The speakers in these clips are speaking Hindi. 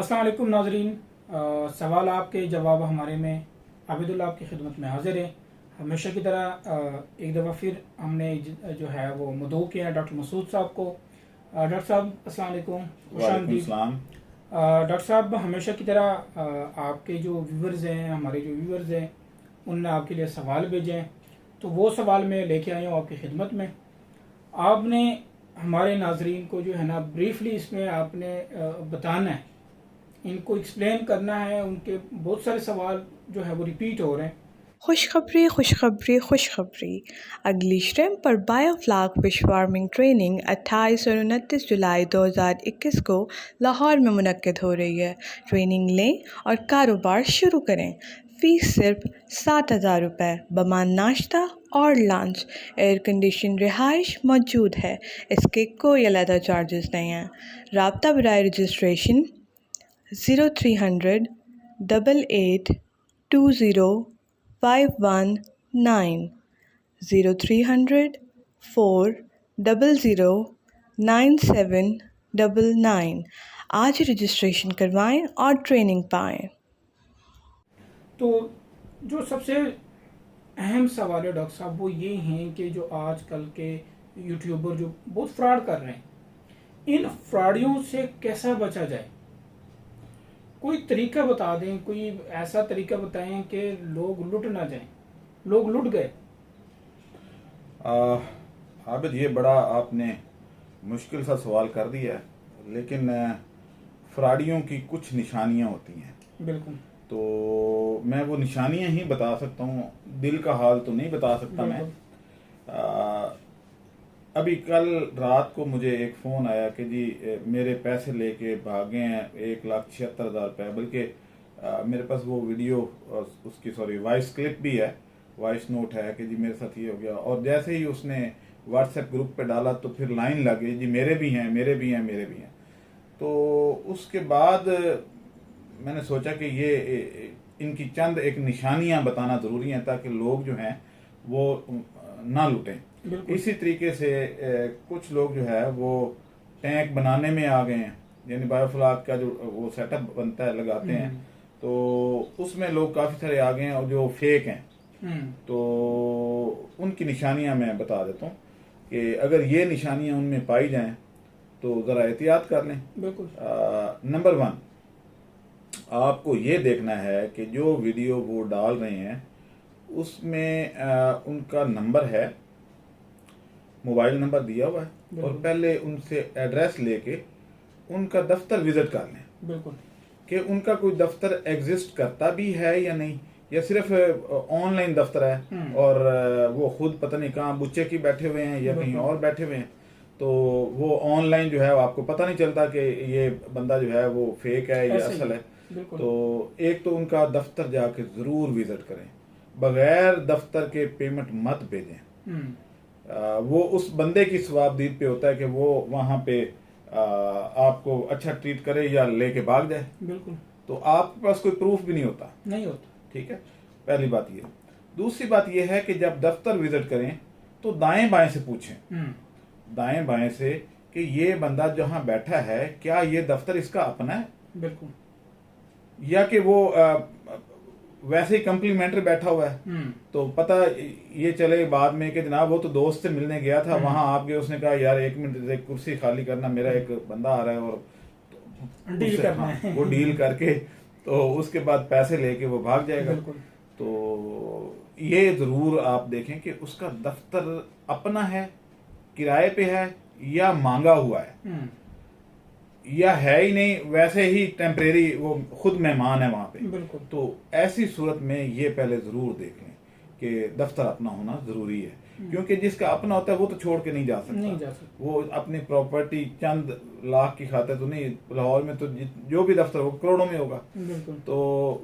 अस्सलाम वालेकुम नाजरीन। सवाल आपके जवाब हमारे में आबिदुल्ला आपकी खिदमत में हाजिर है। हमेशा की तरह एक दफ़ा फिर हमने जो है वो मदऊ किया है डॉक्टर मसूद साहब को। डॉक्टर साहब अस्सलाम वालेकुम, खुशामदीद। डॉक्टर साहब, हमेशा की तरह आपके जो व्यूवर्स हैं, हमारे जो व्यूवर्स हैं, उनने आपके लिए सवाल भेजे हैं, तो वो सवाल मैं लेके आया हूँ आपकी खिदमत में। आपने हमारे नाजरीन को जो है ना ब्रीफली इसमें आपने बताना है, इनको एक्सप्लेन करना है। उनके बहुत सारे सवाल जो है वो रिपीट हो रहे हैं। खुशखबरी खुशखबरी खुशखबरी। अगली श्रेम पर बायोफ्लाक फिश फार्मिंग ट्रेनिंग 28 और 29 जुलाई 2021 को लाहौर में मुनक्किद हो रही है। ट्रेनिंग लें और कारोबार शुरू करें। फ़ीस सिर्फ 7,000 रुपये, बमान नाश्ता और लंच। एयर कंडीशन रिहाइश मौजूद है, इसके कोई अलग चार्जेस नहीं हैं। राब्ता बराए रजिस्ट्रेशन 0300 8820 519 0300 400 9799। आज रजिस्ट्रेशन करवाएं और ट्रेनिंग पाएं। तो जो सबसे अहम सवाल है डॉक्टर साहब वो ये हैं कि जो आजकल के यूट्यूबर जो बहुत फ्रॉड कर रहे हैं, इन फ्रॉडियों से कैसा बचा जाए? कोई तरीका बता दें, कोई ऐसा तरीका बताएं कि लोग लुट ना जाएं। लोग लुट गए। आबिद, ये बड़ा आपने मुश्किल सा सवाल कर दिया है, लेकिन फ्रॉडियों की कुछ निशानियां होती हैं। बिल्कुल। तो मैं वो निशानियां ही बता सकता हूँ, दिल का हाल तो नहीं बता सकता मैं। अभी कल रात को मुझे एक फ़ोन आया कि जी मेरे पैसे लेके भागे हैं 1,76,000 रुपये, बल्कि मेरे पास वो वीडियो उसकी वॉइस क्लिप भी है, वॉइस नोट है कि जी मेरे साथ ये हो गया। और जैसे ही उसने व्हाट्सएप ग्रुप पे डाला तो फिर लाइन लग गई, जी मेरे भी हैं, मेरे भी हैं, मेरे भी हैं। तो उसके बाद मैंने सोचा कि ये इनकी चंद एक निशानियां बताना ज़रूरी है ताकि लोग जो हैं वो ना लुटें। इसी तरीके से कुछ लोग जो है वो टैंक बनाने में आ गए हैं, यानी बायोफ्लाक का जो वो सेटअप बनता है लगाते हैं, तो उसमें लोग काफ़ी सारे आ गए हैं और जो फेक हैं। तो उनकी निशानियां मैं बता देता हूँ कि अगर ये निशानियां उनमें पाई जाएं तो ज़रा एहतियात कर लें। बिल्कुल। नंबर 1, आपको ये देखना है कि जो वीडियो वो डाल रहे हैं उसमें उनका नंबर है, मोबाइल नंबर दिया हुआ है, और पहले उनसे एड्रेस लेके उनका दफ्तर विजिट कर लें। बिल्कुल। कि उनका कोई दफ्तर एग्जिस्ट करता भी है या नहीं, या सिर्फ ऑनलाइन दफ्तर है और वो खुद पता नहीं कहाँ बुच्चे की बैठे हुए हैं या कहीं और बैठे हुए हैं। तो वो ऑनलाइन जो है आपको पता नहीं चलता कि ये बंदा जो है वो फेक है या असल है। तो एक तो उनका दफ्तर जाके जरूर विजिट करें, बगैर दफ्तर के पेमेंट मत भेजें। वो उस बंदे की सवाबदीद पे होता है कि वो वहां पे आपको अच्छा ट्रीट करे या लेके भाग जाए। बिल्कुल। तो आपके पास कोई प्रूफ भी नहीं होता। ठीक है, पहली बात ये। दूसरी बात ये है कि जब दफ्तर विजिट करें तो दाएं बाएं से पूछें, दाएं बाएं से कि ये बंदा जहां बैठा है क्या ये दफ्तर इसका अपना है। बिल्कुल। या कि वो वैसे ही कम्प्लीमेंट्री बैठा हुआ है। तो पता ये चले बाद में कि जनाब वो तो दोस्त से मिलने गया था, वहां आप गए, उसने कहा यार 1 मिनट एक कुर्सी खाली करना, मेरा एक बंदा आ रहा है और डील करना है। वो डील करके तो उसके बाद पैसे लेके वो भाग जाएगा। तो ये जरूर आप देखें कि उसका दफ्तर अपना है, किराए पे है या मांगा हुआ है, या है ही नहीं, वैसे ही टेम्परेरी वो खुद मेहमान है वहां पे। तो ऐसी सूरत में ये पहले जरूर देख लें कि दफ्तर अपना होना जरूरी है, क्योंकि जिसका अपना होता है वो तो छोड़ के नहीं जा सकता। वो अपनी प्रॉपर्टी चंद लाख की खातिर तो नहीं, लाहौर में तो जो भी दफ्तर हो करोड़ों में होगा। तो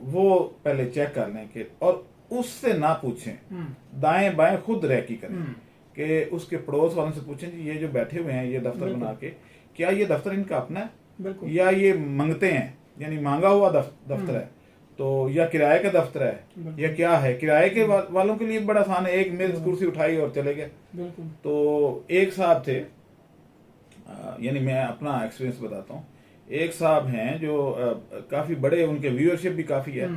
वो पहले चेक कर लें कि, और उससे ना पूछें, दाएं बाएं खुद रैकी करें कि उसके पड़ोस वालों से पूछें जी ये जो बैठे हुए हैं ये दफ्तर बना के, क्या ये दफ्तर इनका अपना है या ये मंगते हैं, यानी मांगा हुआ दफ्तर है, तो या किराए का दफ्तर है या क्या है। किराए के वालों के लिए बड़ा आसान है, एक मेज कुर्सी उठाई और चले गए। तो एक साहब थे, यानी मैं अपना एक्सपीरियंस बताता हूँ, एक साहब हैं जो काफी बड़े, उनके व्यूअरशिप भी काफी है,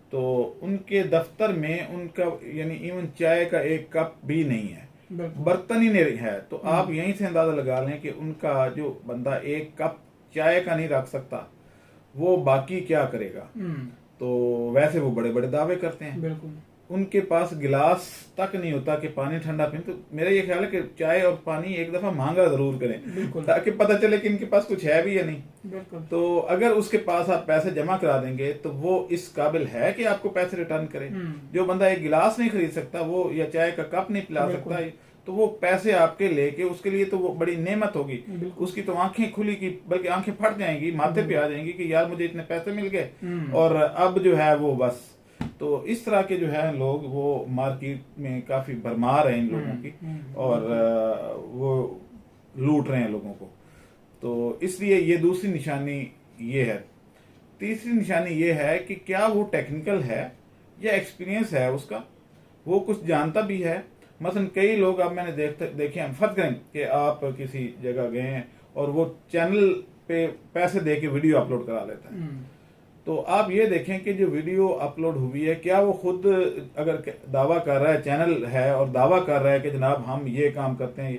तो उनके दफ्तर में उनका यानी इवन चाय का एक कप भी नहीं है, बर्तन ही नहीं है। तो आप यहीं से अंदाजा लगा लें कि उनका जो बंदा एक कप चाय का नहीं रख सकता वो बाकी क्या करेगा। तो वैसे वो बड़े बड़े दावे करते हैं, बिल्कुल उनके पास गिलास तक नहीं होता कि पानी ठंडा पीएं। तो मेरा ये ख्याल है कि चाय और पानी एक दफा मांगा जरूर करें ताकि पता चले कि इनके पास कुछ है भी या नहीं। तो अगर उसके पास आप पैसे जमा करा देंगे तो वो इस काबिल है कि आपको पैसे रिटर्न करे। जो बंदा एक गिलास नहीं खरीद सकता वो, या चाय का कप नहीं पिला सकता, तो वो पैसे आपके लेके उसके लिए तो वो बड़ी नेमत होगी। उसकी तो आंखें खुली की बल्कि आंखें फट जाएंगी, माथे पे आ जाएंगी कि यार मुझे इतने पैसे मिल गए और अब जो है वो बस। तो इस तरह के जो है लोग वो मार्केट में काफी भरमार है इन लोगों की, और वो लूट रहे हैं लोगों को। तो इसलिए ये दूसरी निशानी ये है। तीसरी निशानी ये है कि क्या वो टेक्निकल है या एक्सपीरियंस है उसका, वो कुछ जानता भी है। मसलन कई लोग अब मैंने देखे हैं, फर्ज करें कि आप किसी जगह गए हैं और वो चैनल पे पैसे दे के वीडियो अपलोड करा लेता है, तो आप ये देखें कि जो वीडियो अपलोड हुई है क्या वो खुद अगर दावा कर रहा है, चैनल है और दावा कर रहा है कि जनाब हम ये काम करते हैं,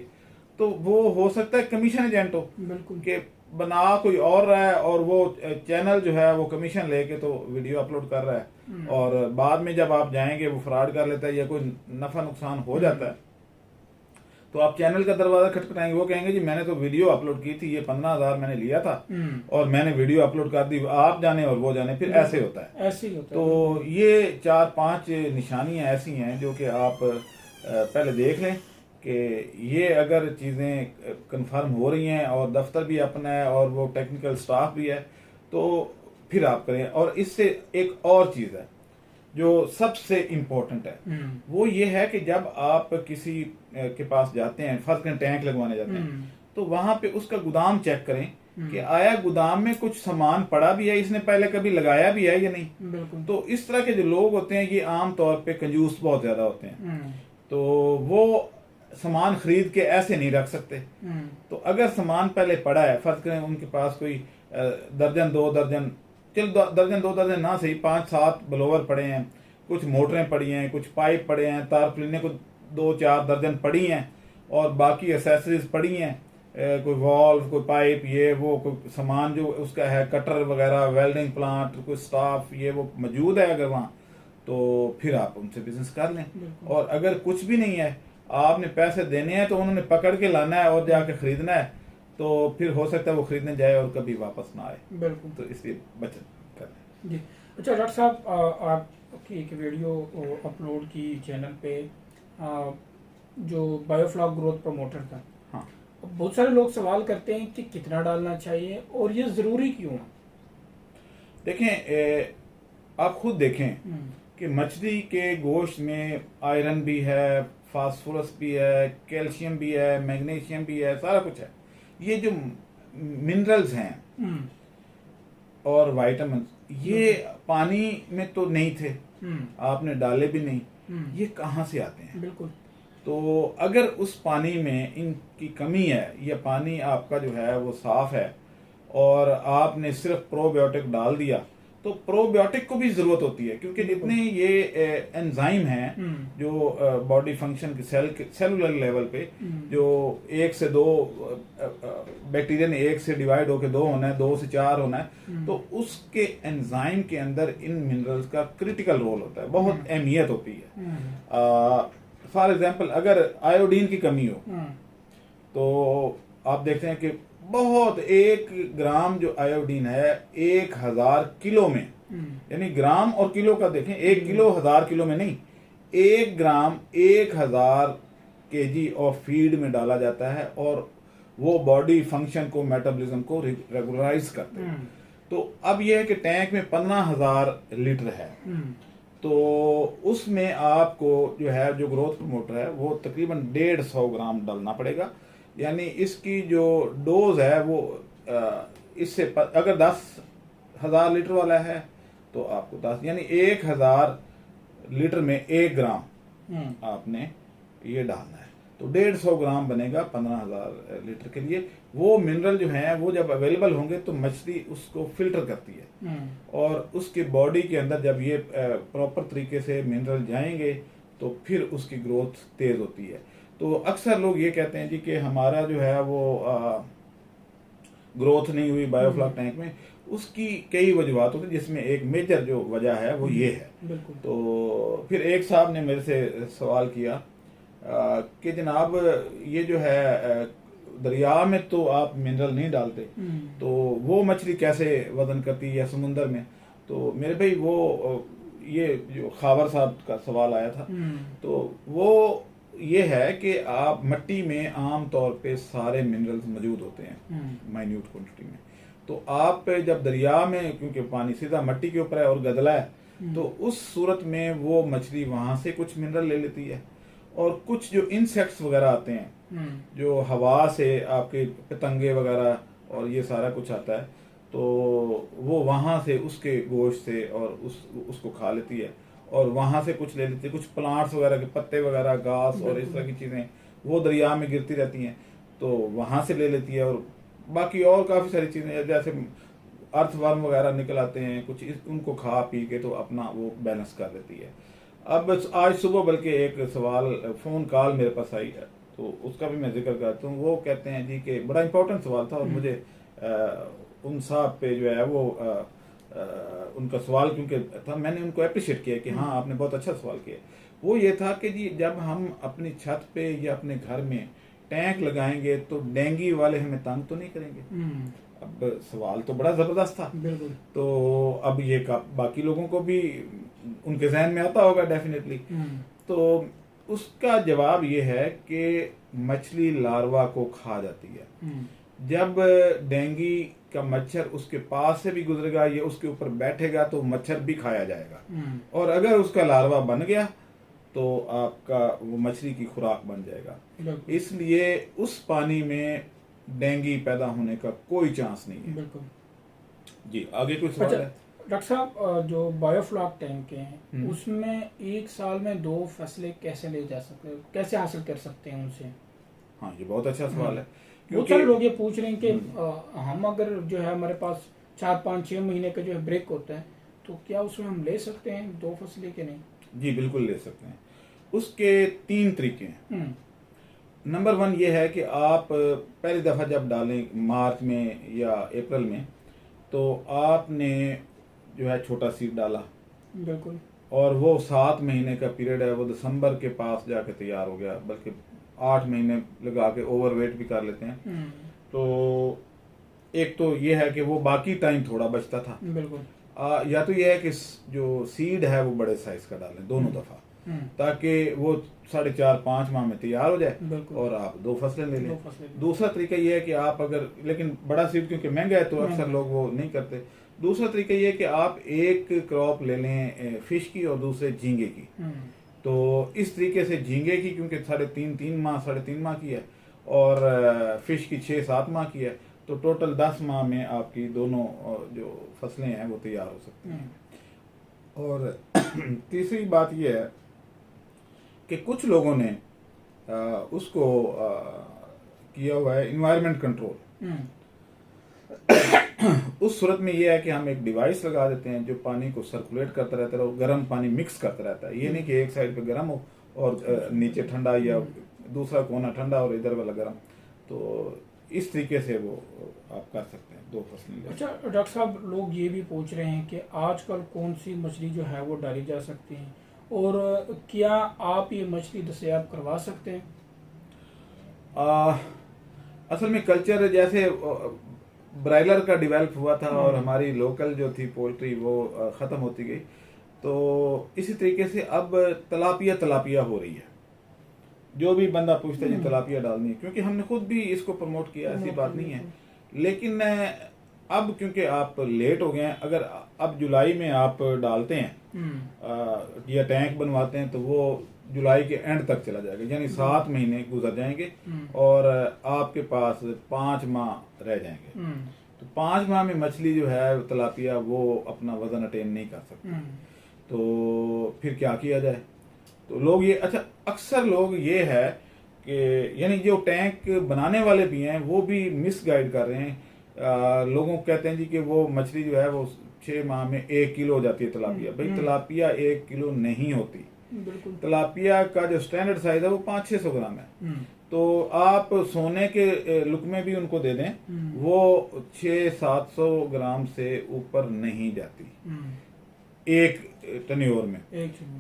तो वो हो सकता है कमीशन एजेंट हो, बिल्कुल के बना कोई और रहा है और वो चैनल जो है वो कमीशन लेके तो वीडियो अपलोड कर रहा है, और बाद में जब आप जाएंगे वो फ्रॉड कर लेता है या कोई नफा नुकसान हो जाता है, तो आप चैनल का दरवाजा खटखटाएंगे, वो कहेंगे जी मैंने तो वीडियो अपलोड की थी, ये 15,000 मैंने लिया था और मैंने वीडियो अपलोड कर दी, आप जाने और वो जाने, फिर ऐसे होता है। ऐसे ही होता है। तो ये 4-5 निशानियां ऐसी हैं जो कि आप पहले देख लें कि ये अगर चीजें कंफर्म हो रही हैं और दफ्तर भी अपना है और वो टेक्निकल स्टाफ भी है तो फिर आप करें। और इससे एक और चीज है जो सबसे इम्पोर्टेंट है, वो ये है कि जब आप किसी के पास जाते हैं, फर्स्ट में टैंक लगवाने जाते हैं, तो वहां पे उसका गोदाम चेक करें कि आया गोदाम में कुछ सामान पड़ा भी है, इसने पहले कभी लगाया भी है या नहीं। तो इस तरह के जो लोग होते हैं ये आम तौर पे कंजूस बहुत ज्यादा होते हैं, तो वो सामान खरीद के ऐसे नहीं रख सकते। तो अगर सामान पहले पड़ा है, फर्ज करें उनके पास कोई दर्जन 2 दर्जन, चल दर्जन 2 दर्जन ना सही, 5-7 ब्लोवर पड़े हैं, कुछ मोटरें पड़ी हैं, कुछ पाइप पड़े हैं, तारप्लिनें को 2-4 दर्जन पड़ी हैं और बाकी एसेसरीज पड़ी हैं, कोई वॉल्व, कोई पाइप, ये वो कोई सामान जो उसका है, कटर वगैरह, वेल्डिंग प्लांट, कोई स्टाफ, ये वो मौजूद है अगर वहाँ, तो फिर आप उनसे बिजनेस कर लें। और अगर कुछ भी नहीं है, आपने पैसे देने हैं तो उन्होंने पकड़ के लाना है और जाके खरीदना है, तो फिर हो सकता है वो खरीदने जाए और कभी वापस ना आए। बिल्कुल। तो इसलिए बचत करें जी। अच्छा डॉक्टर साहब, आपकी एक वीडियो अपलोड की चैनल पे जो बायोफ्लॉक ग्रोथ प्रमोटर था, हाँ, बहुत सारे लोग सवाल करते हैं कि कितना डालना चाहिए और ये जरूरी क्यों? देखें, आप खुद देखें कि मछली के गोश्त में आयरन भी है, फास्फोरस भी है, कैल्शियम भी है, मैग्नीशियम भी है, सारा कुछ है। ये जो मिनरल्स हैं और विटामिन, ये पानी में तो नहीं थे, आपने डाले भी नहीं, ये कहाँ से आते हैं? बिल्कुल। तो अगर उस पानी में इनकी कमी है या पानी आपका जो है वो साफ है और आपने सिर्फ प्रोबायोटिक डाल दिया, तो प्रोबायोटिक को भी जरूरत होती है, क्योंकि जितने ये एंजाइम हैं जो बॉडी फंक्शन के सेलुलर लेवल पे, जो 1 से 2 बैक्टीरिया ने 1 से डिवाइड होकर 2 होना है, 2 से 4 होना है, तो उसके एंजाइम के अंदर इन मिनरल्स का क्रिटिकल रोल होता है, बहुत अहमियत होती है। फॉर एग्जाम्पल अगर आयोडीन की कमी हो तो आप देखते हैं कि बहुत 1 ग्राम जो आयोडीन है 1000 किलो में, यानी ग्राम और किलो का देखें, 1 किलो 1000 किलो में नहीं, 1 ग्राम 1000 केजी ऑफ फीड में डाला जाता है और वो बॉडी फंक्शन को, मेटाबॉलिज्म को रेगुलराइज करते हैं। तो अब यह है कि टैंक में 15,000 लीटर है, तो उसमें आपको जो है जो ग्रोथ प्रमोटर है वो तकरीबन 150 ग्राम डालना पड़ेगा। यानी इसकी जो डोज है वो इससे अगर 10,000 लीटर वाला है तो आपको 10, यानी 1000 लीटर में 1 ग्राम आपने ये डालना है। तो 150 ग्राम बनेगा 15,000 लीटर के लिए। वो मिनरल जो है वो जब अवेलेबल होंगे तो मछली उसको फिल्टर करती है और उसके बॉडी के अंदर जब ये प्रॉपर तरीके से मिनरल जाएंगे तो फिर उसकी ग्रोथ तेज होती है। तो अक्सर लोग ये कहते हैं जी कि हमारा जो है वो ग्रोथ नहीं हुई बायोफ्लॉक टैंक में, उसकी कई वजूहत होती है जिसमें एक मेजर जो वजह है वो ये है। तो फिर एक साहब ने मेरे से सवाल किया कि जनाब ये जो है दरिया में तो आप मिनरल नहीं डालते, तो वो मछली कैसे वजन करती है या समुंदर में? तो मेरे भाई वो ये जो खावर साहब का सवाल आया था, तो वो ये है कि आप मट्टी में आम तौर पे सारे मिनरल्स मौजूद होते हैं माइन्यूट क्वांटिटी में। तो आप जब दरिया में, क्योंकि पानी सीधा मट्टी के ऊपर है और गदला है, तो उस सूरत में वो मछली वहां से कुछ मिनरल ले लेती है और कुछ जो इंसेक्ट्स वगैरह आते हैं जो हवा से आपके पतंगे वगैरह और ये सारा कुछ आता है, तो वो वहां से उसके गोश्त से और उसको खा लेती है और वहां से कुछ ले लेती है। कुछ प्लांट्स वगैरह के पत्ते वगैरह, घास और इस तरह की चीजें वो दरिया में गिरती रहती हैं, तो वहां से ले लेती है। और बाकी और काफी सारी चीजें जैसे अर्थवर्म वगैरह निकल आते हैं कुछ, उनको खा पी के तो अपना वो बैलेंस कर लेती है। अब आज सुबह बल्कि एक सवाल फोन कॉल मेरे पास आई है, तो उसका भी मैं जिक्र करता हूँ। वो कहते हैं जी कि बड़ा इंपॉर्टेंट सवाल था और मुझे उन साहब पे जो है वो उनका सवाल क्योंकि था, मैंने उनको अप्रिशिएट किया कि हाँ आपने बहुत अच्छा सवाल किया। वो ये था कि जी जब हम अपनी छत पे या अपने घर में टैंक लगाएंगे तो डेंगी वाले हमें तंग तो नहीं करेंगे? अब सवाल तो बड़ा जबरदस्त था। तो अब ये बाकी लोगों को भी उनके जहन में आता होगा डेफिनेटली। तो उसका जवाब ये है कि मछली लार्वा को खा जाती है। जब डेंगी का मच्छर उसके पास से भी गुजरेगा या उसके ऊपर बैठेगा तो मच्छर भी खाया जाएगा, और अगर उसका लार्वा बन गया तो आपका वो मछली की खुराक बन जाएगा। इसलिए उस पानी में डेंगी पैदा होने का कोई चांस नहीं है। बिल्कुल जी, आगे कोई सवाल है? डॉक्टर साहब, जो बायोफ्लॉक टैंक के हैं उसमें एक साल में 2 फसलें कैसे ले जा सकते हैं, कैसे हासिल कर सकते हैं उनसे? हाँ, ये बहुत अच्छा सवाल है। बहुत सारे लोग ये पूछ रहे हैं कि हम अगर जो है हमारे पास 4, 5, 6 महीने का जो है ब्रेक होता है, तो क्या उसमें हम ले सकते हैं 2 फसलें के नहीं? जी बिल्कुल ले सकते हैं। उसके 3 तरीके हैं। नंबर 1 ये है कि आप पहली दफा जब डालें मार्च में या अप्रैल में, तो आपने जो है छोटा सीड डाला, बिल्कुल, और वो 7 महीने का पीरियड है, वो दिसंबर के पास जाके तैयार हो गया, बल्कि 8 महीने लगा के ओवरवेट भी कर लेते हैं। तो एक तो ये है कि वो बाकी टाइम थोड़ा बचता था। बिल्कुल। या तो ये है कि जो सीड है वो बड़े साइज का डालें दोनों दफा, ताकि वो 4.5-5 माह में तैयार हो जाए और आप 2 फसलें ले लें। दूसरा तरीका ये है कि आप अगर, लेकिन बड़ा सीड क्योंकि महंगा है तो अक्सर लोग वो नहीं करते। दूसरा तरीका ये है कि आप एक क्रॉप ले लें फिश की और दूसरे झींगे की। तो इस तरीके से झींगे की क्योंकि 3.5 माह की है और फिश की 6-7 माह की है, तो टोटल 10 माह में आपकी दोनों जो फसलें हैं वो तैयार हो सकती हैं। और तीसरी बात यह है कि कुछ लोगों ने उसको किया हुआ है एनवायरनमेंट कंट्रोल। उस सूरत में यह है कि हम एक डिवाइस लगा देते हैं जो पानी को सर्कुलेट करता रहता है और गर्म पानी मिक्स करता रहता है। ये नहीं कि एक साइड पे गर्म हो और नीचे ठंडा या दूसरा कोना ठंडा और इधर वाला गर्म। तो इस तरीके से वो आप कर सकते हैं 2 फसलें। अच्छा डॉक्टर साहब, लोग ये भी पूछ रहे हैं कि आजकल कौन सी मछली जो है वो डाली जा सकती है और क्या आप ये मछली दस्तयाब करवा सकते हैं? असल में कल्चर जैसे ब्रायलर का डेवलप हुआ था और हमारी लोकल जो थी पोल्ट्री वो ख़त्म होती गई, तो इसी तरीके से अब तलापिया हो रही है। जो भी बंदा पूछता है तलापिया डालनी है, क्योंकि हमने खुद भी इसको प्रमोट किया, ऐसी बात नहीं है। लेकिन अब क्योंकि आप लेट हो गए हैं, अगर अब जुलाई में आप डालते हैं या टैंक बनवाते हैं तो वो जुलाई के एंड तक चला जाएगा, यानी 7 महीने गुजर जाएंगे और आपके पास 5 माह रह जाएंगे। तो 5 माह में मछली जो है तलापिया वो अपना वजन अटेन नहीं कर सकती। तो फिर क्या किया जाए? तो लोग ये, अच्छा अक्सर लोग ये है कि यानी जो टैंक बनाने वाले भी हैं वो भी मिसगाइड कर रहे हैं। लोगों को कहते हैं जी कि वो मछली जो है वो 6 माह में 1 किलो हो जाती है तलापिया। भाई तलापिया 1 किलो नहीं होती। बिल्कुल। तलापिया का जो स्टैंडर्ड साइज है वो 500-600 ग्राम है। तो आप सोने के लुक में भी उनको दे दें वो 600-700 ग्राम से ऊपर नहीं जाती एक टन्योर में।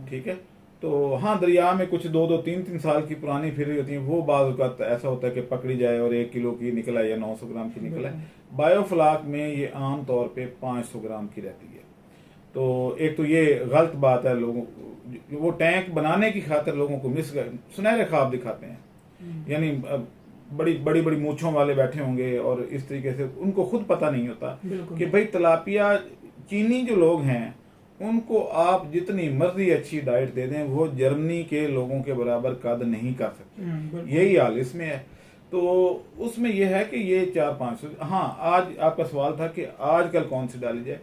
ठीक है। तो हाँ, दरिया में कुछ 2-2, 3-3 साल की पुरानी फिर रही होती है, वो बाज़ औक़ात ऐसा होता है कि पकड़ी जाए और 1 किलो की निकल आए या 900 ग्राम की निकल आए। बायोफ्लाक में ये आम तौर पे 500 ग्राम की रहती है। तो एक तो ये गलत बात है, लोगों वो टैंक बनाने की खातिर लोगों को सुनहरे ख्वाब दिखाते हैं। यानी बड़ी बड़ी बड़ी मूंछों वाले बैठे होंगे और इस तरीके से उनको खुद पता नहीं होता कि भाई तलापिया, चीनी जो लोग हैं उनको आप जितनी मर्जी अच्छी डाइट दे दें वो जर्मनी के लोगों के बराबर कद नहीं कर सकते। यही हाल इसमें है। तो उसमें यह है कि ये 4-5। हाँ, आज आपका सवाल था कि आजकल कौन सी डाली जाए।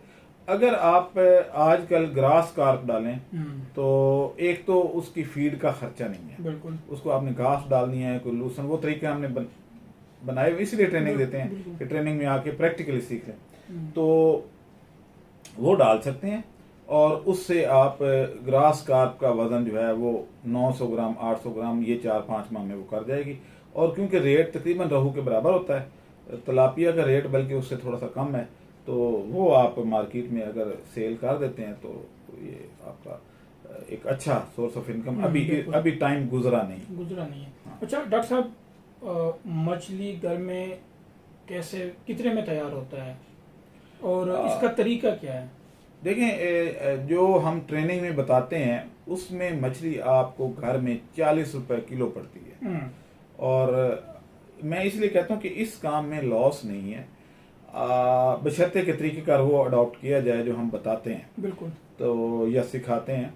अगर आप आजकल ग्रास कार्प डालें तो एक तो उसकी फीड का खर्चा नहीं है। बिल्कुल। उसको आपने घास डालनी है, कोई लूसन, वो तरीके हमने बनाए, इसलिए ट्रेनिंग देते हैं कि ट्रेनिंग में आके प्रैक्टिकली सीख लें। तो वो डाल सकते हैं और उससे आप ग्रास कार्प का वजन जो है वो 900 ग्राम 800 ग्राम ये 4-5 माह में वो कर जाएगी। और क्योंकि रेट तकरीबन रोहू के बराबर होता है, तलापिया का रेट बल्कि उससे थोड़ा सा कम है, तो वो आप मार्केट में अगर सेल कर देते हैं तो ये आपका एक अच्छा सोर्स ऑफ इनकम अभी टाइम गुजरा नहीं है। हाँ। अच्छा डॉक्टर साहब, मछली घर में कैसे, कितने में तैयार होता है और इसका तरीका क्या है? देखें, जो हम ट्रेनिंग में बताते हैं उसमें मछली आपको घर में 40 रुपए किलो पड़ती है। और मैं इसलिए कहता हूँ कि इस काम में लॉस नहीं है, बशर्ते के तरीक़ेकार वो अडॉप्ट किया जाए जो हम बताते हैं। बिल्कुल। तो या सिखाते हैं।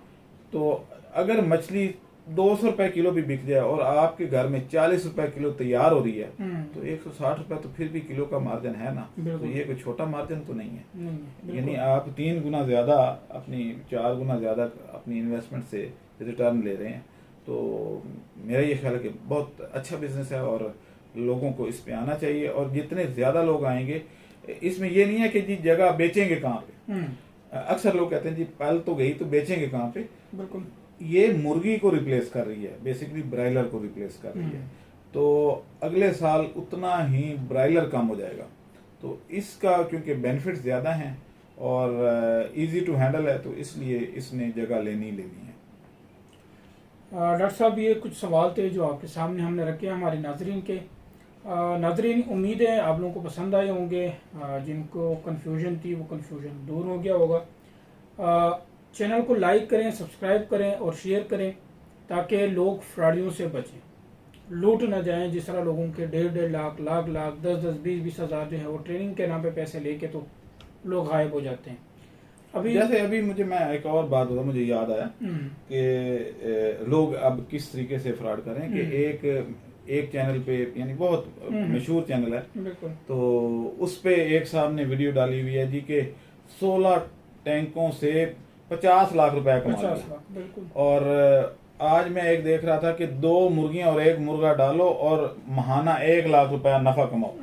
तो अगर मछली 200 रुपए किलो भी बिक जाए और आपके घर में 40 रुपए किलो तैयार हो रही है तो 160 रुपए तो फिर भी किलो का मार्जिन है ना। तो ये कोई छोटा मार्जिन तो नहीं है। यानी आप 3 गुना ज्यादा अपनी 4 गुना ज्यादा अपनी इन्वेस्टमेंट से रिटर्न ले रहे हैं। तो मेरा ये ख्याल है कि बहुत अच्छा बिजनेस है और लोगों को इस पे आना चाहिए। और जितने ज्यादा लोग आएंगे, इसमें ये नहीं है कि जी जगह बेचेंगे कहाँ पे। अक्सर लोग कहते हैं जी पल तो गई तो बेचेंगे कहाँ पे। बिल्कुल। ये मुर्गी को रिप्लेस कर रही है, बेसिकली ब्रायलर को रिप्लेस कर रही है। तो अगले साल उतना ही ब्रायलर कम हो जाएगा। तो इसका क्योंकि बेनिफिट्स ज़्यादा हैं और इजी टू हैंडल है, तो इसलिए इसने जगह लेनी है। डॉक्टर साहब, ये कुछ सवाल थे जो आपके सामने हमने रखे हमारे नाजरीन के। नाजरीन, उम्मीद है आप लोगों को पसंद आए होंगे। जिनको कन्फ्यूजन थी वो कन्फ्यूजन दूर हो गया होगा। चैनल को लाइक करें, सब्सक्राइब करें और शेयर करें ताकि लोग फ्रॉडियों से बचें, लूट न जाएं। जिस तरह लोगों के 1.5 लाख, लाख 10-10, 20-20 हज़ार जो है वो ट्रेनिंग के नाम पे पैसे लेके तो लोग गायब हो जाते हैं। अभी मैं एक और बात होता मुझे याद आया कि लोग अब किस तरीके से फ्रॉड करें कि एक चैनल पे, यानी बहुत मशहूर चैनल है, तो उस पे एक साहब ने वीडियो डाली हुई है जी के 16 टैंकों से 50 लाख रुपए कमा लिया। और आज मैं एक देख रहा था कि 2 मुर्गियां और 1 मुर्गा डालो और महाना 1 लाख रुपया नफा कमाओ।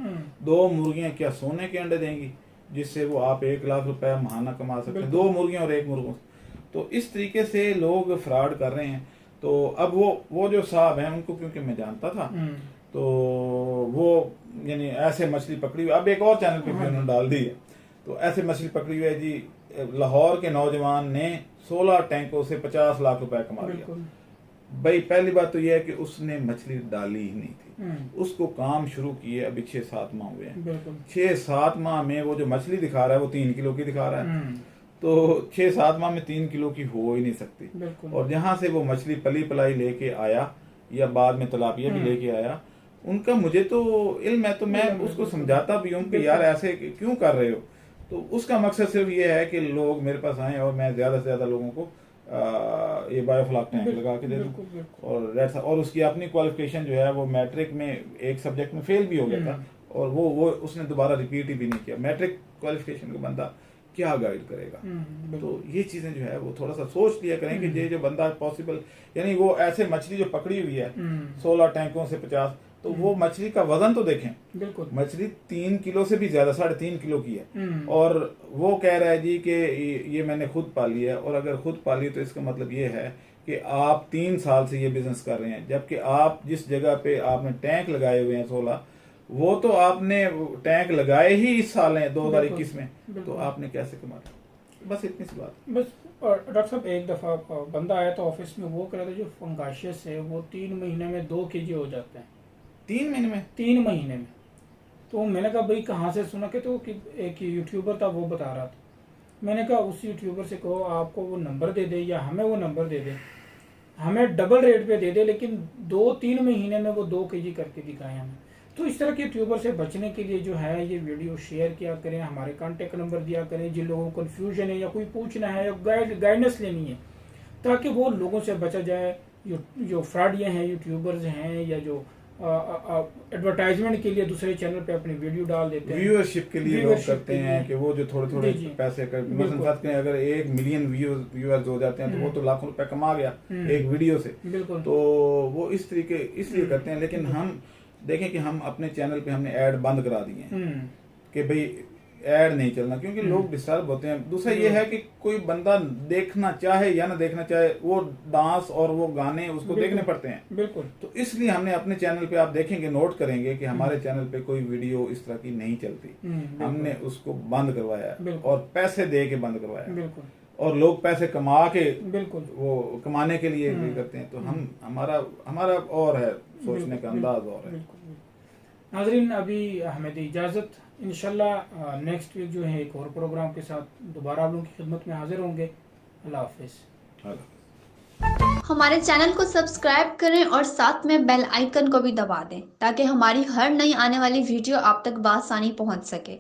2 मुर्गियां क्या सोने के अंडे देंगी जिससे वो आप 1 लाख रुपया महाना कमा सकते हैं, 2 मुर्गियां और 1 मुर्गों। तो इस तरीके से लोग फ्रॉड कर रहे हैं। तो अब वो जो साहब हैं उनको क्योंकि मैं जानता था, तो वो यानी ऐसे मछली पकड़ी हुई, अब एक और चैनल पे भी उन्होंने डाल दी है। तो ऐसे मछली पकड़ी हुई है जी, लाहौर के नौजवान ने 16 टैंकों से 50 लाख रुपए कमा लिया। भाई पहली बात तो यह है कि उसने मछली डाली ही नहीं थी, उसको काम शुरू किए अभी 6-7 माह हुए हैं। 6-7 माह में वो जो मछली दिखा रहा है वो 3 किलो की दिखा रहा है। तो 6-7 माह में 3 किलो की हो ही नहीं सकती। और जहां से वो मछली पली पलाई लेके आया या बाद में तलापिया भी लेके आया, उनका मुझे तो इल्म है। तो मैं उसको समझाता भी हूँ कि यार ऐसे क्यों कर रहे हो। तो उसका मकसद सिर्फ ये है कि लोग मेरे पास आए और मैं ज्यादा से ज्यादा लोगों को ये बायोफ्लाक टैंक लगा के दे दूं। और उसकी अपनी क्वालिफिकेशन जो है वो मैट्रिक में एक सब्जेक्ट में फेल भी हो गया था और वो उसने दोबारा रिपीट ही भी नहीं किया। मैट्रिक क्वालिफिकेशन का बंदा क्या गाइड करेगा। तो ये चीजें जो है वो थोड़ा सा सोच लिया करें कि ये जो बंदा पॉसिबल, यानी वो ऐसे मछली जो पकड़ी हुई है 16 टैंकों से 50, तो वो मछली का वजन तो देखें, बिल्कुल मछली 3 किलो से भी ज्यादा, 3.5 किलो की है, और वो कह रहा है जी कि ये मैंने खुद पाली है। और अगर खुद पाली तो इसका मतलब ये है कि आप 3 साल से ये बिजनेस कर रहे हैं, जबकि आप जिस जगह पे आपने टैंक लगाए हुए हैं 16, वो तो आपने टैंक लगाए ही इस साल है 2021 में, तो आपने कैसे कमाया। बस इतनी सी बात। बस। और डॉक्टर साहब एक दफ़ा बंदा आया था ऑफिस में, वो कह रहा था जो फंगाशियस है वो 3 महीने में 2 kg हो जाते हैं। 3 महीने में? 3 महीने में। तो मैंने कहा भाई कहाँ से सुना, कि तो कि एक यूट्यूबर था वो बता रहा था। मैंने कहा उस यूट्यूबर से कहो आपको वो नंबर दे दे या हमें वो नंबर दे दे, हमें डबल रेट पे दे दे, लेकिन 2-3 महीने में वो 2 kg करके दिखाए हमें। तो इस तरह के यूट्यूबर से बचने के लिए जो है ये वीडियो शेयर किया करें, हमारे कांटेक्ट नंबर दिया करें जिन लोगों को कन्फ्यूजन है या कोई पूछना है या गाइडेंस लेनी है, ताकि वो लोगों से बचा जाए। जो फ्रॉड हैं यूट्यूबर्स हैं, या जो एडवर्टाइजमेंट के लिए दूसरे चैनल पे अपनी वीडियो डाल देते हैं, व्यूअरशिप के लिए लोग करते हैं कि वो जो थोड़े थोड़े पैसे कर, मतलब अगर 1 मिलियन व्यूअर्स हो जाते हैं तो वो तो लाखों रुपए कमा गया एक वीडियो से। तो वो इस तरीके इसलिए करते हैं। लेकिन हम देखें कि हम अपने चैनल पे हमने ऐड बंद करा दिए हैं कि भाई ऐड नहीं चलना, क्योंकि लोग डिस्टर्ब होते हैं। दूसरा ये है कि कोई बंदा देखना चाहे या ना देखना चाहे, वो डांस और वो गाने उसको देखने पड़ते हैं। बिल्कुल। तो इसलिए हमने अपने चैनल पे, आप देखेंगे, नोट करेंगे कि हमारे चैनल पे कोई वीडियो इस तरह की नहीं चलती। हमने उसको बंद करवाया और पैसे दे के बंद करवाया। और लोग पैसे कमा के, बिल्कुल, वो कमाने के लिए भी करते हैं। तो हम हमारा और है सोचने का अंदाज और है। नाज़रीन, अभी हमें दी इजाज़त। इंशाल्लाह नेक्स्ट वीक जो है एक और प्रोग्राम के साथ दोबारा आप लोगों की खिदमत में हाजिर होंगे। अल्लाह हाफिज़। हमारे चैनल को सब्सक्राइब करें और साथ में बेल आइकन को भी दबा दें, ताकि हमारी हर नई आने वाली वीडियो आप तक बआसानी पहुंच सके।